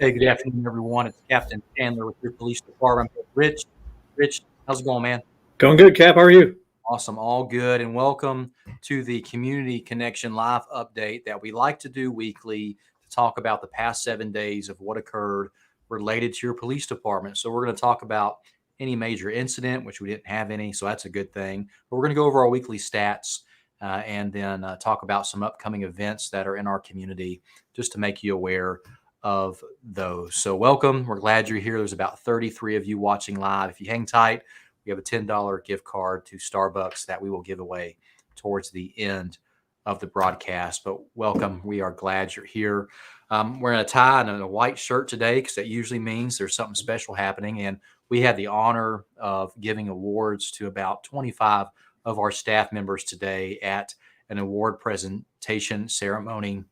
Hey, good afternoon, everyone. It's Captain Chandler with your police department. Rich, how's it going, man? Going good, Cap. How are you? Awesome, all good, and welcome to the Community Connection Live update that we like to do weekly to talk about the past 7 days of what occurred related to your police department. So we're going to talk about any major incident, which we didn't have any, so that's a good thing. But we're going to go over our weekly stats and then talk about some upcoming events that are in our community, just to make you aware of those. So welcome. We're glad you're here. There's about 33 of you watching live. If you hang tight, we have a $10 gift card to Starbucks that we will give away towards the end of the broadcast. But welcome. We are glad you're here. Wearing a tie and a white shirt today because that usually means there's something special happening. And we had the honor of giving awards to about 25 of our staff members today at an award presentation ceremony,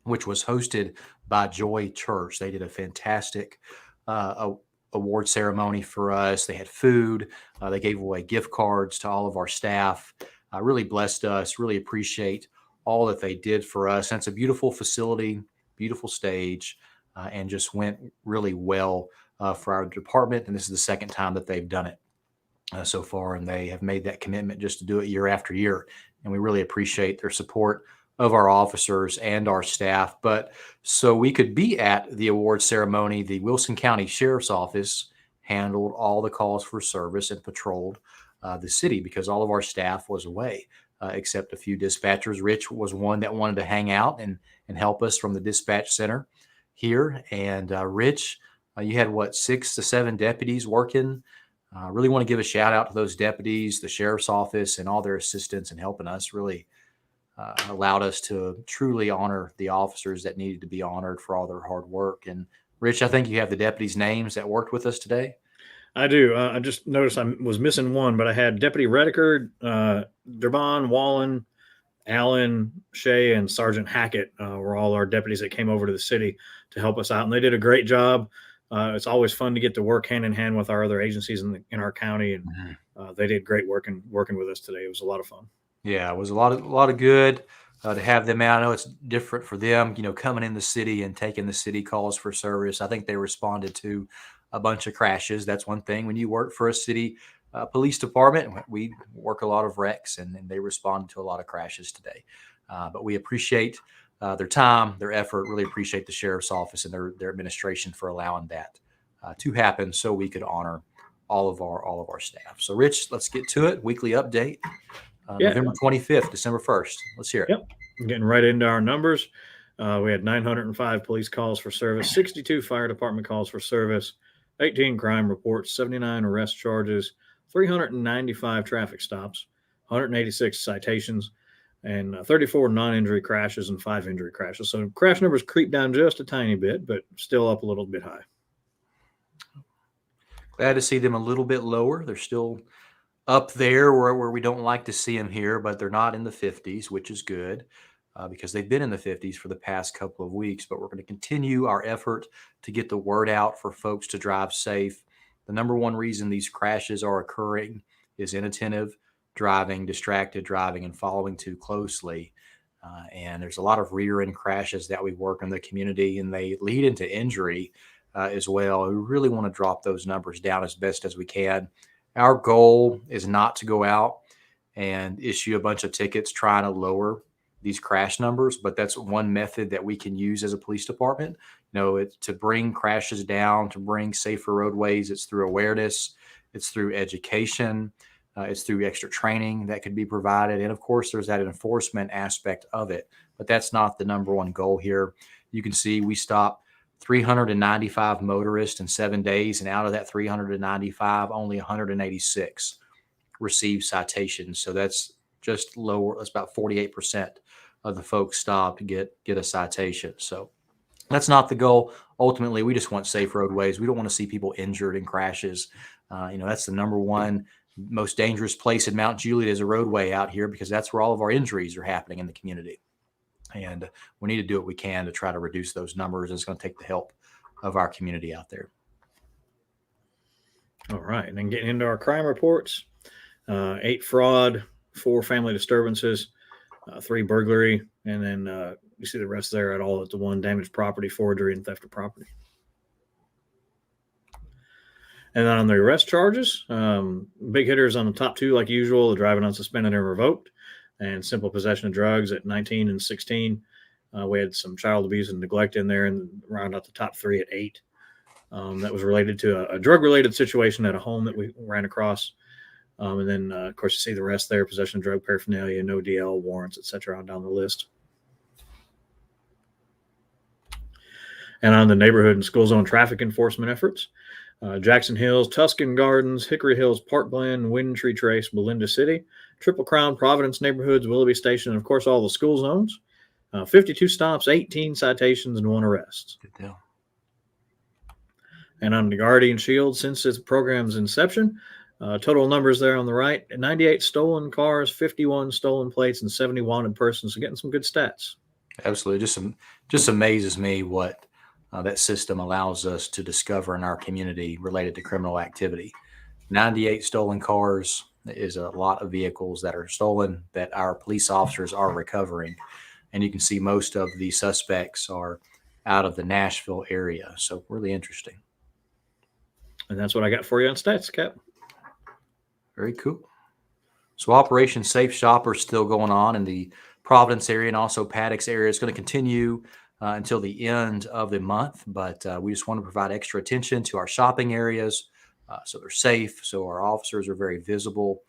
which was hosted by Joy Church. They did a fantastic award ceremony for us. They had food. They gave away gift cards to all of our staff. Really blessed us. Really appreciate all that they did for us. And it's a beautiful facility, beautiful stage, and just went really well for our department. And this is the second time that they've done it so far, and they have made that commitment just to do it year after year. And we really appreciate their support of our officers and our staff. But so we could be at the award ceremony, the Wilson County Sheriff's Office handled all the calls for service and patrolled the city because all of our staff was away, except a few dispatchers. Rich was one that wanted to hang out and help us from the dispatch center here. And Rich, you had what, 6 to 7 deputies working? Really want to give a shout out to those deputies, the sheriff's office, and all their assistants in helping us. Really allowed us to truly honor the officers that needed to be honored for all their hard work. And Rich, I think you have the deputies' names that worked with us today. I do. I just noticed I was missing one, but I had Deputy Rediker, Devon, Wallen, Allen, Shea, and Sergeant Hackett were all our deputies that came over to the city to help us out, and they did a great job. It's always fun to get to work hand in hand with our other agencies in our county, and they did great working with us today. It was a lot of fun. Yeah, it was a lot of good to have them out. I know it's different for them, coming in the city and taking the city calls for service. I think they responded to a bunch of crashes. That's one thing. When you work for a city police department, we work a lot of wrecks, and they responded to a lot of crashes today. But we appreciate their time, their effort. Really appreciate the sheriff's office and their administration for allowing that to happen, so we could honor all of our staff. So, Rich, let's get to it. Weekly update. November 25th, December 1st. Let's hear it. Yep. Getting right into our numbers. We had 905 police calls for service, 62 fire department calls for service, 18 crime reports, 79 arrest charges, 395 traffic stops, 186 citations, and 34 non-injury crashes and 5 injury crashes. So crash numbers creep down just a tiny bit, but still up a little bit high. Glad to see them a little bit lower. They're still up there where we don't like to see them here, but they're not in the 50s, which is good because they've been in the 50s for the past couple of weeks. But we're going to continue our effort to get the word out for folks to drive safe. The number one reason these crashes are occurring is inattentive driving, distracted driving, and following too closely. And there's a lot of rear-end crashes that we work in the community, and they lead into injury as well. We really want to drop those numbers down as best as we can. Our goal is not to go out and issue a bunch of tickets trying to lower these crash numbers, but that's one method that we can use as a police department. It's to bring crashes down, to bring safer roadways. It's through awareness, it's through education, it's through extra training that could be provided. And of course, there's that enforcement aspect of it, but that's not the number one goal here. You can see we stopped 395 motorists in 7 days, and out of that 395, only 186 received citations. So that's just lower. That's about 48% of the folks stopped to get a citation. So that's not the goal. Ultimately, we just want safe roadways. We don't want to see people injured in crashes. That's the number one most dangerous place in Mount Juliet is a roadway out here, because that's where all of our injuries are happening in the community. And we need to do what we can to try to reduce those numbers. It's going to take the help of our community out there. All right. And then getting into our crime reports, 8 fraud, 4 family disturbances, 3 burglary, and then you see the rest there at all at the 1 damaged property, forgery, and theft of property. And then on the arrest charges, big hitters on the top two, like usual, the driving unsuspended and revoked, and simple possession of drugs at 19 and 16. We had some child abuse and neglect in there, and round out the top three at 8. That was related to a drug-related situation at a home that we ran across. And then, of course, you see the rest there: possession of drug paraphernalia, no DL warrants, etc. on down the list. And on the neighborhood and school zone traffic enforcement efforts, Jackson Hills, Tuscan Gardens, Hickory Hills, Park Glen, Wind Tree Trace, Belinda City, Triple Crown, Providence neighborhoods, Willoughby Station, and of course all the school zones. 52 stops, 18 citations, and 1 arrest. Good deal. And on the Guardian Shield, since its program's inception, total numbers there on the right: 98 stolen cars, 51 stolen plates, and 70 wanted persons. So getting some good stats. Absolutely. Just amazes me what that system allows us to discover in our community related to criminal activity. 98 stolen cars is a lot of vehicles that are stolen that our police officers are recovering. And you can see most of the suspects are out of the Nashville area. So really interesting. And that's what I got for you on stats, Cap. Very cool. So Operation Safe Shopper is still going on in the Providence area and also Paddocks area. It's going to continue until the end of the month, but we just want to provide extra attention to our shopping areas so they're safe, so our officers are very visible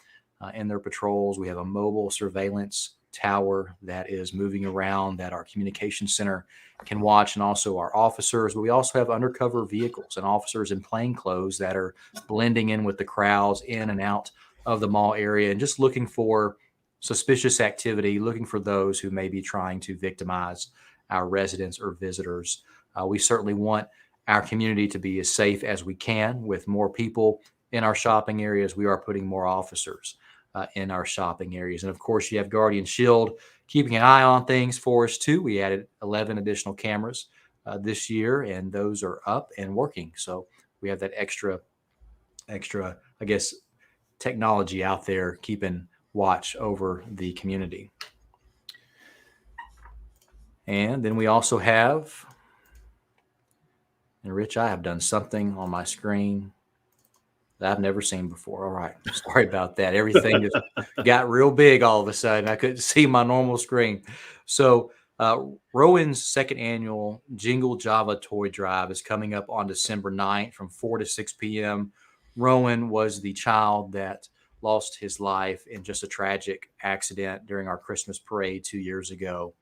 in their patrols. We have a mobile surveillance tower that is moving around that our communication center can watch, and also our officers. But we also have undercover vehicles and officers in plain clothes that are blending in with the crowds in and out of the mall area and just looking for suspicious activity, looking for those who may be trying to victimize our residents or visitors. We certainly want our community to be as safe as we can. With more people in our shopping areas, we are putting more officers in our shopping areas. And of course, you have Guardian Shield keeping an eye on things for us too. We added 11 additional cameras this year, and those are up and working. So we have that extra, I guess, technology out there keeping watch over the community. And then we also have, and Rich, I have done something on my screen that I've never seen before. All right. Sorry about that. Everything just got real big all of a sudden. I couldn't see my normal screen. So Rowan's second annual Jingle Java Toy Drive is coming up on December 9th from 4 to 6 p.m. Rowan was the child that lost his life in just a tragic accident during our Christmas parade 2 years ago.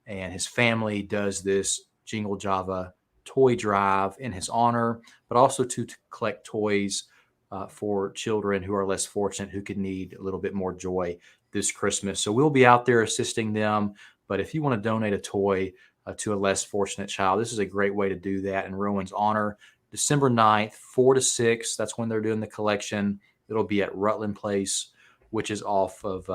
And his family does this Jingle Java toy drive in his honor, but also to collect toys for children who are less fortunate, who could need a little bit more joy this Christmas. So we'll be out there assisting them. But if you want to donate a toy to a less fortunate child, this is a great way to do that in Rowan's honor. December 9th, 4 to 6, that's when they're doing the collection. It'll be at Rutland Place, which is off of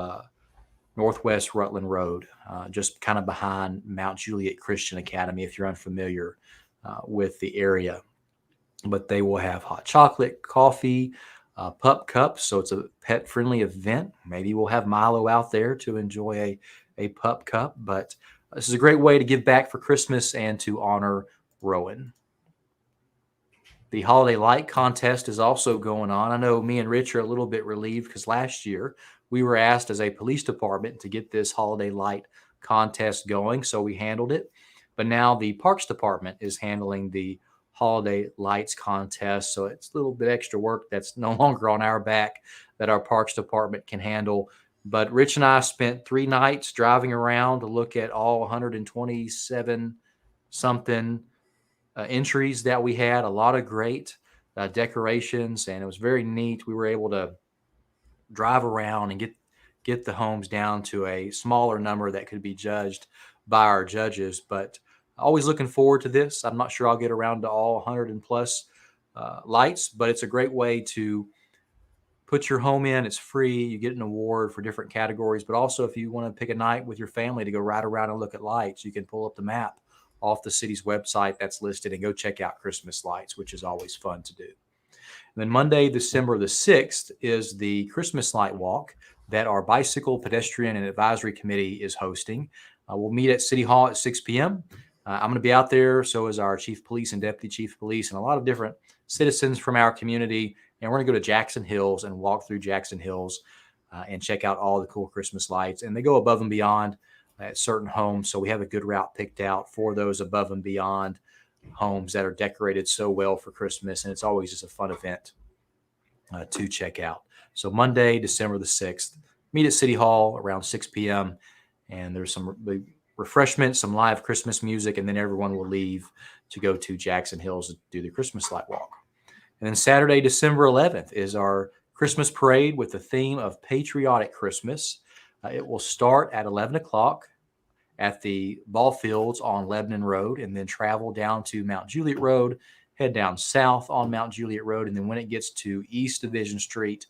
Northwest Rutland Road, just kind of behind Mount Juliet Christian Academy, if you're unfamiliar with the area. But they will have hot chocolate, coffee, pup cups, so it's a pet-friendly event. Maybe we'll have Milo out there to enjoy a pup cup. But this is a great way to give back for Christmas and to honor Rowan. The Holiday Light Contest is also going on. I know me and Rich are a little bit relieved because last year we were asked as a police department to get this Holiday Light Contest going, so we handled it. But now the Parks Department is handling the Holiday Lights Contest, so it's a little bit extra work that's no longer on our back that our Parks Department can handle. But Rich and I spent 3 nights driving around to look at all 127 something entries that we had, a lot of great decorations, and it was very neat. We were able to drive around and get the homes down to a smaller number that could be judged by our judges. But always looking forward to this. I'm not sure I'll get around to all 100 and plus lights, but it's a great way to put your home in. It's free. You get an award for different categories, but also if you want to pick a night with your family to go ride around and look at lights, you can pull up the map off the city's website that's listed and go check out Christmas lights, which is always fun to do. And then Monday, December the 6th is the Christmas light walk that our Bicycle, Pedestrian, and Advisory Committee is hosting. We'll meet at City Hall at 6 p.m. I'm going to be out there. So is our Chief of Police and Deputy Chief of Police and a lot of different citizens from our community. And we're going to go to Jackson Hills and walk through Jackson Hills and check out all the cool Christmas lights. And they go above and beyond at certain homes. So we have a good route picked out for those above and beyond homes that are decorated so well for Christmas. And it's always just a fun event to check out. So Monday, December the 6th, meet at City Hall around 6 p.m. And there's some refreshments, some live Christmas music, and then everyone will leave to go to Jackson Hills to do the Christmas light walk. And then Saturday, December 11th is our Christmas parade with the theme of Patriotic Christmas. It will start at 11 o'clock at the ball fields on Lebanon Road and then travel down to Mount Juliet Road, head down south on Mount Juliet Road. And then when it gets to East Division Street,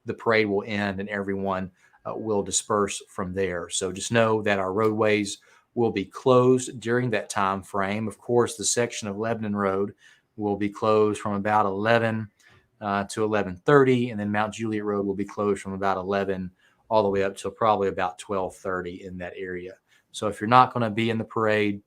the parade will end and everyone will disperse from there. So just know that our roadways will be closed during that time frame. Of course, the section of Lebanon Road will be closed from about 11 to 11:30, and then Mount Juliet Road will be closed from about 11 all the way up to probably about 12:30 in that area. So if you're not going to be in the parade,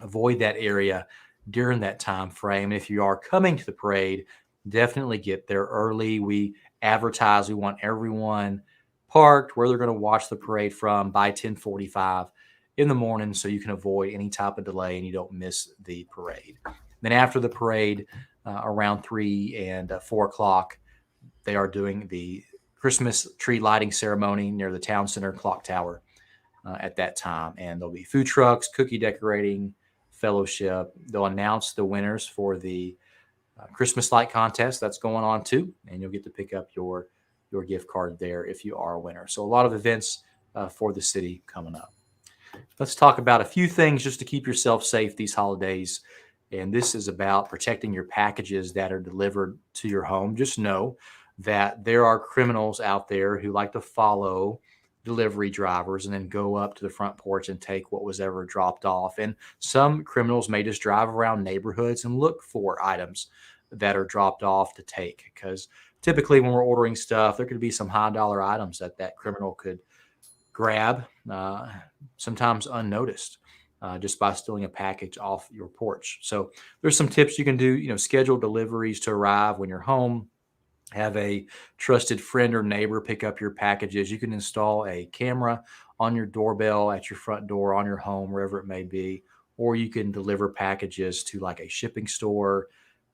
avoid that area during that time frame. If you are coming to the parade, definitely get there early. We advertise we want everyone parked where they're going to watch the parade from by 10:45 in the morning so you can avoid any type of delay and you don't miss the parade. Then after the parade, around 3 and 4 o'clock, they are doing the Christmas tree lighting ceremony near the town center clock tower at that time. And there'll be food trucks, cookie decorating, fellowship. They'll announce the winners for the Christmas light contest that's going on too, and you'll get to pick up your gift card there if you are a winner. So a lot of events for the city coming up. Let's talk about a few things just to keep yourself safe these holidays. And this is about protecting your packages that are delivered to your home. Just know that there are criminals out there who like to follow delivery drivers and then go up to the front porch and take what was ever dropped off. And some criminals may just drive around neighborhoods and look for items that are dropped off to take, because typically when we're ordering stuff, there could be some high dollar items that criminal could grab, sometimes unnoticed, just by stealing a package off your porch. So there's some tips you can do. Schedule deliveries to arrive when you're home. Have a trusted friend or neighbor pick up your packages. You can install a camera on your doorbell at your front door, on your home, wherever it may be, or you can deliver packages to like a shipping store,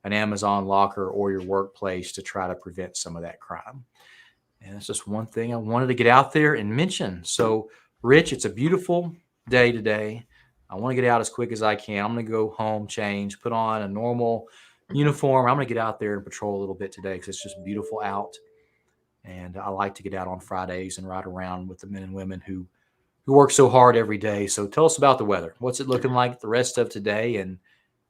an Amazon locker, or your workplace to try to prevent some of that crime. And it's just one thing I wanted to get out there and mention. So, Rich, it's a beautiful day today. I want to get out as quick as I can. I'm going to go home, change, put on a normal uniform. I'm going to get out there and patrol a little bit today because it's just beautiful out. And I like to get out on Fridays and ride around with the men and women who work so hard every day. So tell us about the weather. What's it looking like the rest of today and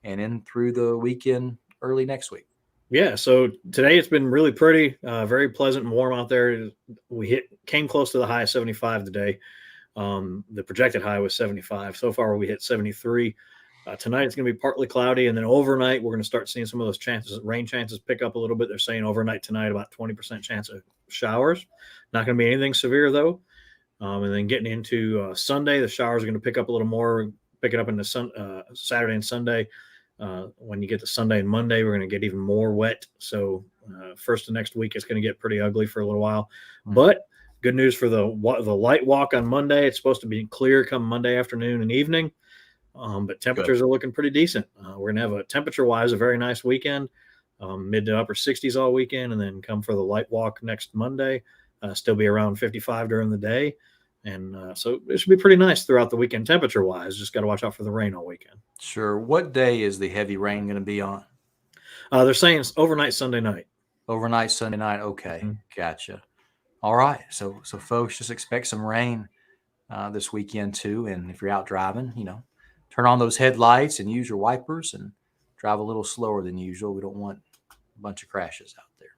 in through the weekend early next week? Yeah, so today it's been really pretty, very pleasant and warm out there. We came close to the high of 75 today. The projected high was 75. So far we hit 73. Tonight it's going to be partly cloudy, and then overnight we're going to start seeing some of those rain chances pick up a little bit. They're saying overnight tonight about 20% chance of showers. Not going to be anything severe though. And then getting into Sunday, the showers are going to pick up a little more, pick it up into Saturday and Sunday. When you get to Sunday and Monday, we're going to get even more wet. So first of next week, it's going to get pretty ugly for a little while. But good news for the light walk on Monday. It's supposed to be clear come Monday afternoon and evening. But temperatures are looking pretty decent. We're going to have a temperature-wise a very nice weekend, mid to upper 60s all weekend, and then come for the light walk next Monday, still be around 55 during the day. And so it should be pretty nice throughout the weekend temperature-wise. Just got to watch out for the rain all weekend. Sure. What day is the heavy rain going to be on? They're saying it's overnight Sunday night. Overnight Sunday night. Okay. Gotcha. All right. So folks, just expect some rain this weekend too. And if you're out driving, turn on those headlights and use your wipers and drive a little slower than usual. We don't want a bunch of crashes out there.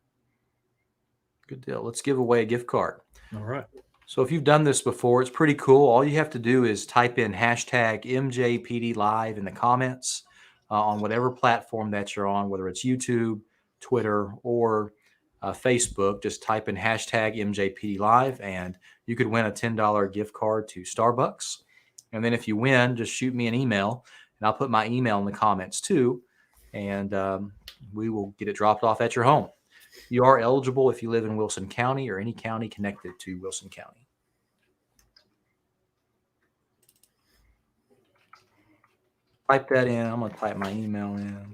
Good deal. Let's give away a gift card. All right. So if you've done this before, it's pretty cool. All you have to do is type in hashtag MJPD Live in the comments on whatever platform that you're on, whether it's YouTube, Twitter, or Facebook. Just type in hashtag MJPD Live, and you could win a $10 gift card to Starbucks. And then if you win, just shoot me an email, and I'll put my email in the comments too. and we will get it dropped off at your home. You are eligible if you live in Wilson County or any county connected to Wilson County. Type that in. I'm going to type my email in.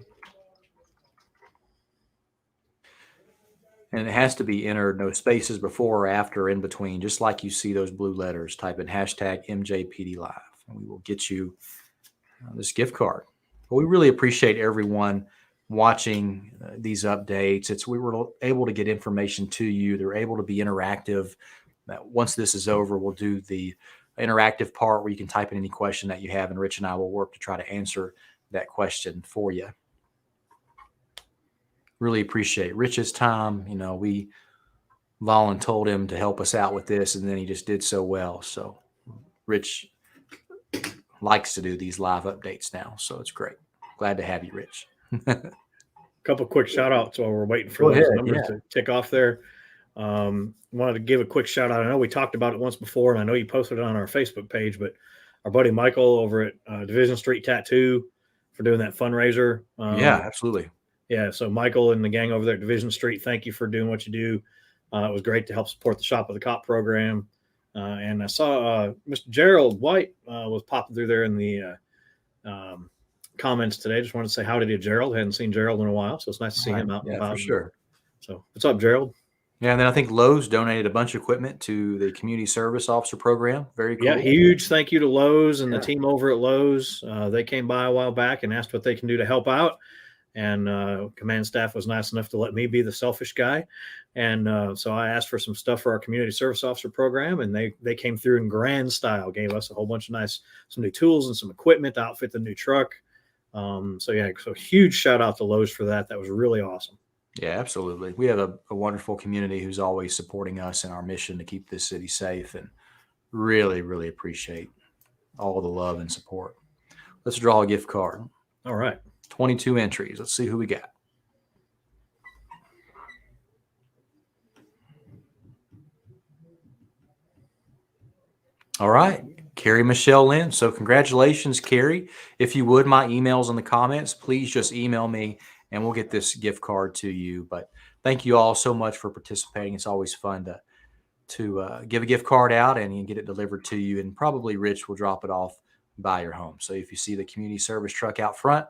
And it has to be entered, no spaces before or after, in between, just like you see those blue letters. Type in hashtag MJPD Live, and we will get you this gift card. But we really appreciate everyone watching these updates. We were able to get information to you. They're able to be interactive. Once this is over, we'll do the interactive part where you can type in any question that you have, and Rich and I will work to try to answer that question for you. Really appreciate Rich's time. We volunteered him to help us out with this, and then he just did so well. So Rich likes to do these live updates now, so it's great. Glad to have you, Rich. A couple quick shout outs while we're waiting for those numbers to tick off there. Wanted to give a quick shout out. I know we talked about it once before, and I know you posted it on our Facebook page, but our buddy Michael over at Division Street Tattoo for doing that fundraiser. Yeah, absolutely. Yeah, so Michael and the gang over there at Division Street, thank you for doing what you do. It was great to help support the Shop of the Cop program. And I saw Mr. Gerald White was popping through there in the comments today. Just wanted to say howdy to Gerald. Hadn't seen Gerald in a while, so it's nice to see him out and about. For sure. So what's up, Gerald? Yeah, and then I think Lowe's donated a bunch of equipment to the Community Service Officer program. Very cool. Yeah, huge thank you to Lowe's and the team over at Lowe's. They came by a while back and asked what they can do to help out. And command staff was nice enough to let me be the selfish guy. And so I asked for some stuff for our Community Service Officer program, and they came through in grand style, gave us a whole bunch of some new tools and some equipment to outfit the new truck. So huge shout out to Lowe's for that. That was really awesome. Yeah, absolutely. We have a wonderful community who's always supporting us in our mission to keep this city safe, and really, really appreciate all the love and support. Let's draw a gift card. All right. 22 entries. Let's see who we got. All right. Carrie Michelle Lynn. So congratulations, Carrie. If you would, my email's in the comments. Please just email me and we'll get this gift card to you. But thank you all so much for participating. It's always fun to give a gift card out and get it delivered to you. And probably Rich will drop it off by your home. So if you see the community service truck out front,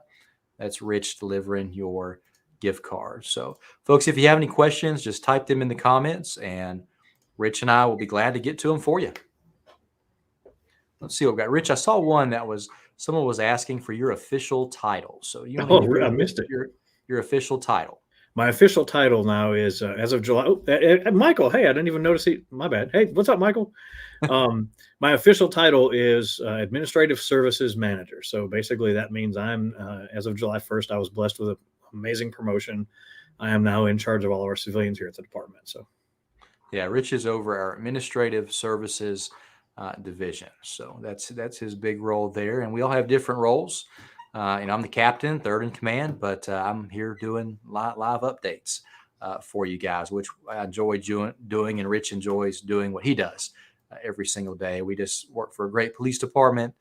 that's Rich delivering your gift card. So folks, if you have any questions, just type them in the comments and Rich and I will be glad to get to them for you. Let's see what we got. Rich, I saw one that someone was asking for your official title. So I missed it. Your official title. My official title now is as of July. Michael, hey, I didn't even notice. My bad. Hey, what's up, Michael? My official title is Administrative Services Manager. So basically, that means I'm as of July 1st, I was blessed with an amazing promotion. I am now in charge of all of our civilians here at the department. So, yeah, Rich is over our Administrative Services division. So that's his big role there, and we all have different roles. And I'm the captain, third in command, but I'm here doing live updates for you guys, which I enjoy doing, and Rich enjoys doing what he does every single day. We just work for a great police department,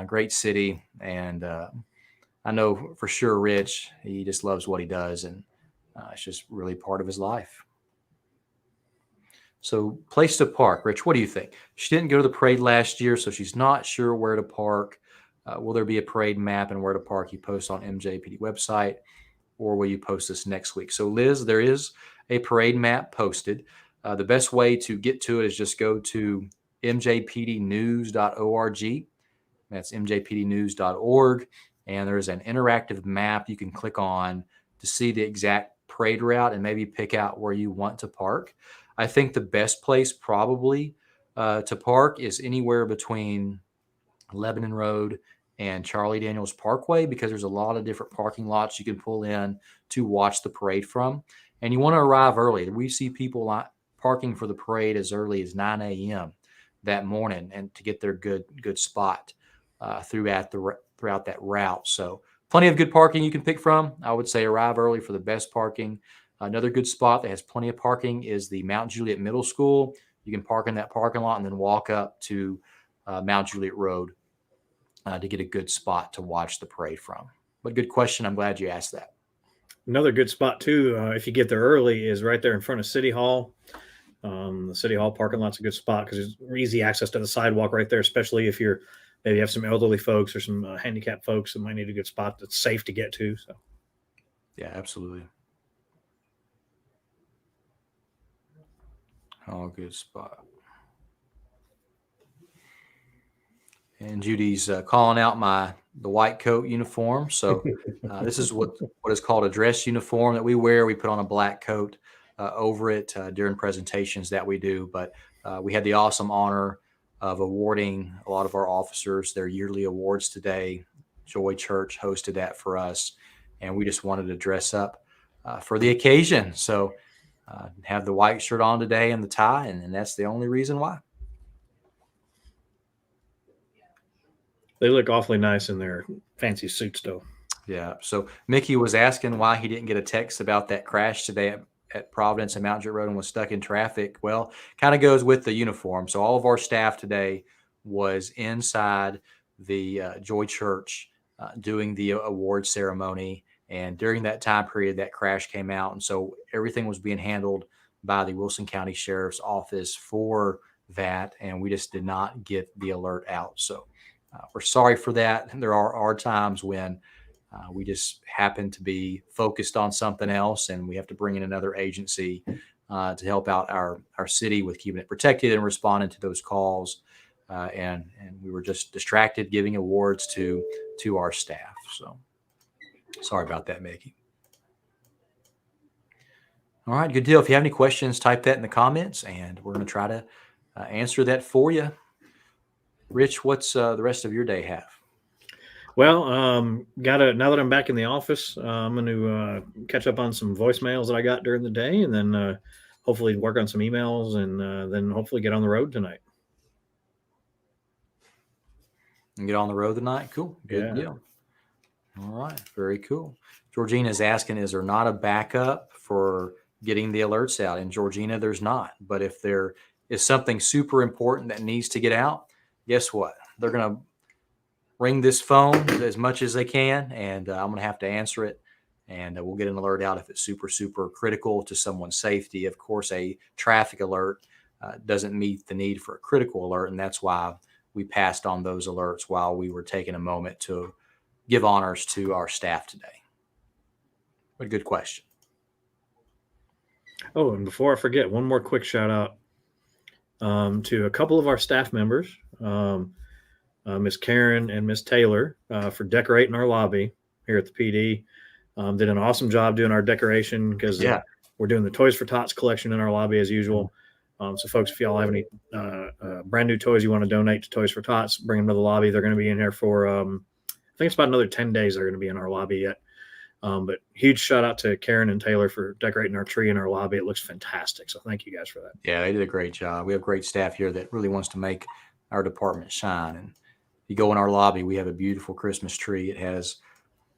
great city, and I know for sure Rich, he just loves what he does, and it's just really part of his life. So place to park. Rich, what do you think? She didn't go to the parade last year, so she's not sure where to park. Will there be a parade map and where to park you post on MJPD website, or will you post this next week? So Liz, there is a parade map posted. The best way to get to it is just go to mjpdnews.org. That's mjpdnews.org. And there's an interactive map you can click on to see the exact parade route and maybe pick out where you want to park. I think the best place probably to park is anywhere between Lebanon Road and Charlie Daniels Parkway, because there's a lot of different parking lots you can pull in to watch the parade from. And you want to arrive early. We see people parking for the parade as early as 9 a.m. that morning, and to get their good spot throughout that route. So plenty of good parking you can pick from. I would say arrive early for the best parking. Another good spot that has plenty of parking is the Mount Juliet Middle School. You can park in that parking lot and then walk up to Mount Juliet Road to get a good spot to watch the parade from. But good question. I'm glad you asked that. Another good spot too, if you get there early, is right there in front of City Hall. The City Hall parking lot's a good spot because there's easy access to the sidewalk right there, especially if you're maybe have some elderly folks or some handicapped folks that might need a good spot that's safe to get to. So, yeah, absolutely. Oh, good spot. And Judy's calling out the white coat uniform. So this is what is called a dress uniform that we wear. We put on a black coat over it during presentations that we do. But we had the awesome honor of awarding a lot of our officers their yearly awards today. Joy Church hosted that for us, and we just wanted to dress up for the occasion. So have the white shirt on today and the tie, and that's the only reason why. they look awfully nice in their fancy suits, though. Yeah. So Mickey was asking why he didn't get a text about that crash today at Providence and Mount Jet Road and was stuck in traffic. Well, kind of goes with the uniform. So all of our staff today was inside the Joy Church doing the award ceremony. And during that time period, that crash came out. And so everything was being handled by the Wilson County Sheriff's Office for that. And we just did not get the alert out. So we're sorry for that. There are times when we just happen to be focused on something else, and we have to bring in another agency to help out our city with keeping it protected and responding to those calls. And we were just distracted giving awards to our staff. So sorry about that, Mickey. All right, good deal. If you have any questions, type that in the comments, and we're going to try to answer that for you. Rich, what's the rest of your day have? Well, now that I'm back in the office, I'm going to catch up on some voicemails that I got during the day, and then hopefully work on some emails, and then hopefully get on the road tonight. And get on the road tonight? Cool. Good deal. All right. Very cool. Georgina is asking, is there not a backup for getting the alerts out? And Georgina, there's not. But if there is something super important that needs to get out, guess what? They're going to ring this phone as much as they can, and I'm going to have to answer it, and we'll get an alert out if it's super, super critical to someone's safety. Of course, a traffic alert doesn't meet the need for a critical alert, and that's why we passed on those alerts while we were taking a moment to give honors to our staff today. But good question. Oh, and before I forget, one more quick shout out to a couple of our staff members, Miss Karen and Miss Taylor, for decorating our lobby here at the PD. Did an awesome job doing our decoration because we're doing the Toys for Tots collection in our lobby as usual. So folks, if y'all have any brand new toys you want to donate to Toys for Tots, bring them to the lobby. They're going to be in here for, I think it's about another 10 days they're going to be in our lobby yet. But huge shout out to Karen and Taylor for decorating our tree in our lobby. It looks fantastic. So thank you guys for that. Yeah, they did a great job. We have great staff here that really wants to make our department shine. And if you go in our lobby, we have a beautiful Christmas tree. It has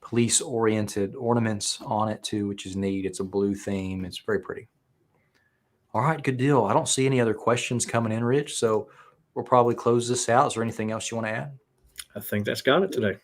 police-oriented ornaments on it too, which is neat. It's a blue theme. It's very pretty. All right, good deal. I don't see any other questions coming in, Rich, so we'll probably close this out. Is there anything else you want to add? I think that's got it today.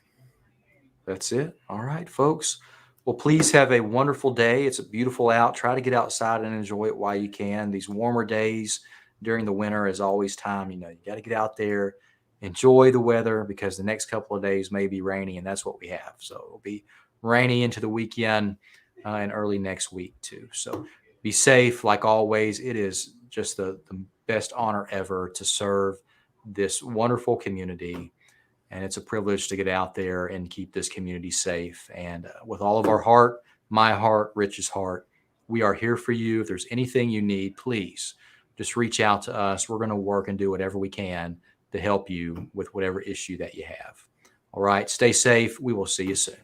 That's it. All right, folks. Well, please have a wonderful day. It's beautiful out. Try to get outside and enjoy it while you can. These warmer days during the winter is always time. You got to get out there, enjoy the weather, because the next couple of days may be rainy, and that's what we have. So it'll be rainy into the weekend and early next week too. So be safe. Like always, it is just the best honor ever to serve this wonderful community. And it's a privilege to get out there and keep this community safe. And with all of our heart, my heart, Rich's heart, we are here for you. If there's anything you need, please just reach out to us. We're going to work and do whatever we can to help you with whatever issue that you have. All right. Stay safe. We will see you soon.